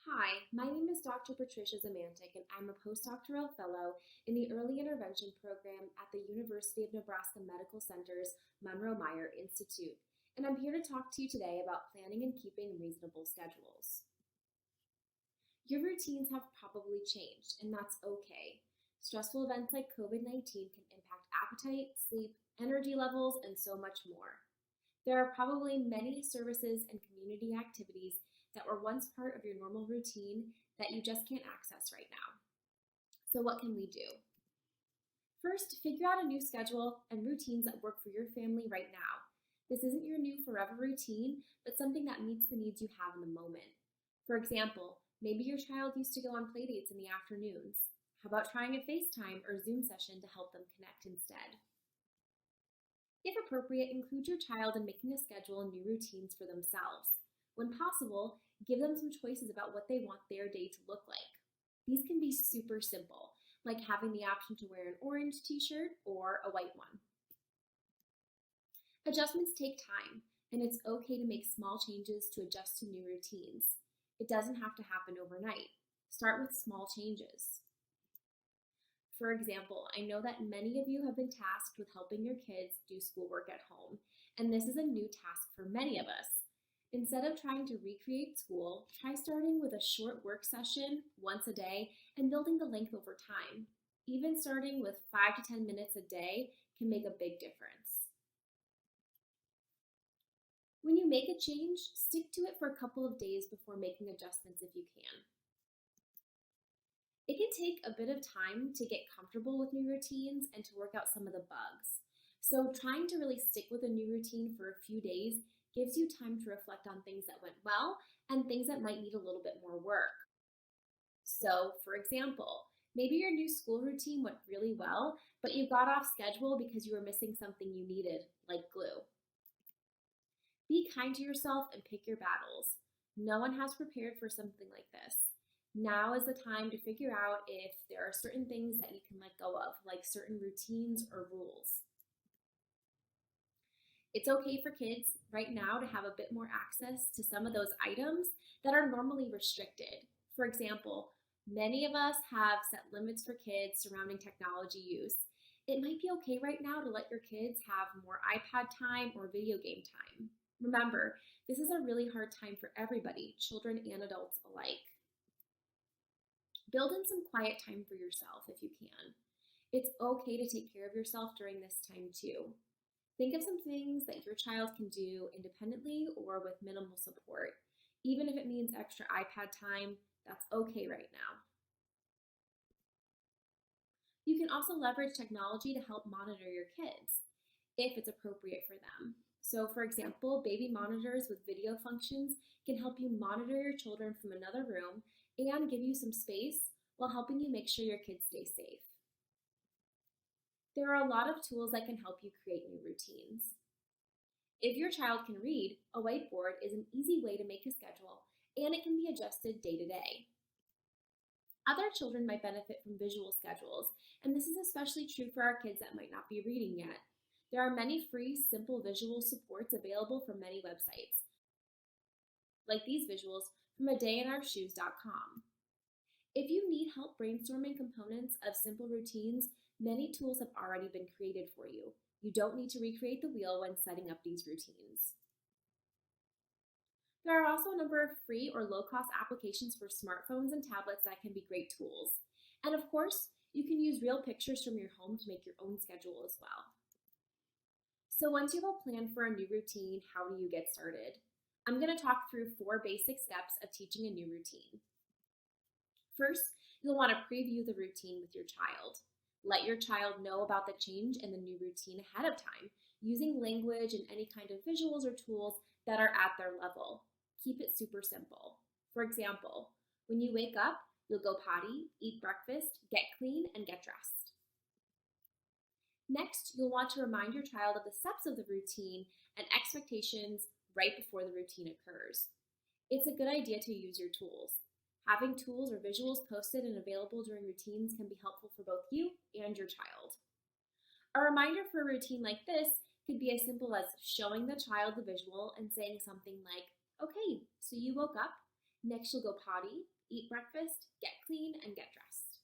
Hi, my name is Dr. Patricia Zemantic, and I'm a postdoctoral fellow in the Early Intervention Program at the University of Nebraska Medical Center's Munroe-Meyer Institute, and I'm here to talk to you today about planning and keeping reasonable schedules. Your routines have probably changed, and that's okay. Stressful events like COVID-19 can impact appetite, sleep, energy levels, and so much more. There are probably many services and community activities that were once part of your normal routine that you just can't access right now. So what can we do? First, figure out a new schedule and routines that work for your family right now. This isn't your new forever routine, but something that meets the needs you have in the moment. For example, maybe your child used to go on playdates in the afternoons. How about trying a FaceTime or Zoom session to help them connect instead? If appropriate, include your child in making a schedule and new routines for themselves. When possible, give them some choices about what they want their day to look like. These can be super simple, like having the option to wear an orange t-shirt or a white one. Adjustments take time, and it's okay to make small changes to adjust to new routines. It doesn't have to happen overnight. Start with small changes. For example, I know that many of you have been tasked with helping your kids do schoolwork at home, and this is a new task for many of us. Instead of trying to recreate school, try starting with a short work session once a day and building the length over time. Even starting with 5 to 10 minutes a day can make a big difference. When you make a change, stick to it for a couple of days before making adjustments if you can. It can take a bit of time to get comfortable with new routines and to work out some of the bugs. So trying to really stick with a new routine for a few days gives you time to reflect on things that went well and things that might need a little bit more work. So, for example, maybe your new school routine went really well, but you got off schedule because you were missing something you needed, like glue. Be kind to yourself and pick your battles. No one has prepared for something like this. Now is the time to figure out if there are certain things that you can let go of, like certain routines or rules. It's okay for kids right now to have a bit more access to some of those items that are normally restricted. For example, many of us have set limits for kids surrounding technology use. It might be okay right now to let your kids have more iPad time or video game time. Remember, this is a really hard time for everybody, children and adults alike. Build in some quiet time for yourself if you can. It's okay to take care of yourself during this time too. Think of some things that your child can do independently or with minimal support. Even if it means extra iPad time, that's okay right now. You can also leverage technology to help monitor your kids, if it's appropriate for them. So for example, baby monitors with video functions can help you monitor your children from another room and give you some space while helping you make sure your kids stay safe. There are a lot of tools that can help you create new routines. If your child can read, a whiteboard is an easy way to make a schedule, and it can be adjusted day to day. Other children might benefit from visual schedules, and this is especially true for our kids that might not be reading yet. There are many free, simple visual supports available from many websites, like these visuals from adayinourshoes.com. If you need help brainstorming components of simple routines, many tools have already been created for you. You don't need to recreate the wheel when setting up these routines. There are also a number of free or low-cost applications for smartphones and tablets that can be great tools. And of course, you can use real pictures from your home to make your own schedule as well. So once you have a plan for a new routine, how do you get started? I'm going to talk through 4 basic steps of teaching a new routine. First, you'll want to preview the routine with your child. Let your child know about the change in the new routine ahead of time, using language and any kind of visuals or tools that are at their level. Keep it super simple. For example, when you wake up, you'll go potty, eat breakfast, get clean, and get dressed. Next, you'll want to remind your child of the steps of the routine and expectations right before the routine occurs. It's a good idea to use your tools. Having tools or visuals posted and available during routines can be helpful for both you and your child. A reminder for a routine like this could be as simple as showing the child the visual and saying something like, okay, so you woke up, next you'll go potty, eat breakfast, get clean, and get dressed.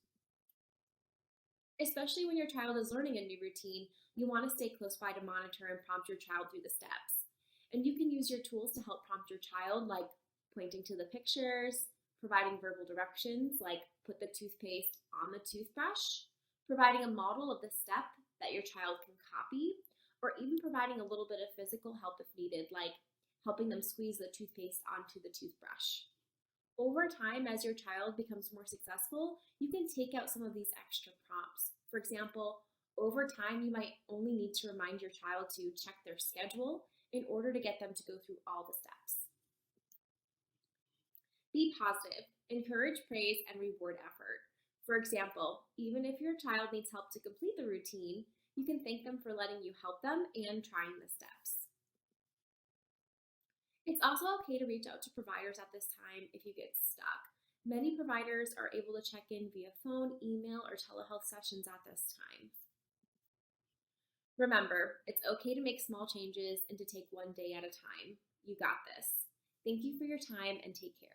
Especially when your child is learning a new routine, you want to stay close by to monitor and prompt your child through the steps. And you can use your tools to help prompt your child, like pointing to the pictures, providing verbal directions, like put the toothpaste on the toothbrush, providing a model of the step that your child can copy, or even providing a little bit of physical help if needed, like helping them squeeze the toothpaste onto the toothbrush. Over time, as your child becomes more successful, you can take out some of these extra prompts. For example, over time, you might only need to remind your child to check their schedule in order to get them to go through all the steps. Be positive, encourage praise, and reward effort. For example, even if your child needs help to complete the routine, you can thank them for letting you help them and trying the steps. It's also okay to reach out to providers at this time if you get stuck. Many providers are able to check in via phone, email, or telehealth sessions at this time. Remember, it's okay to make small changes and to take one day at a time. You got this. Thank you for your time and take care.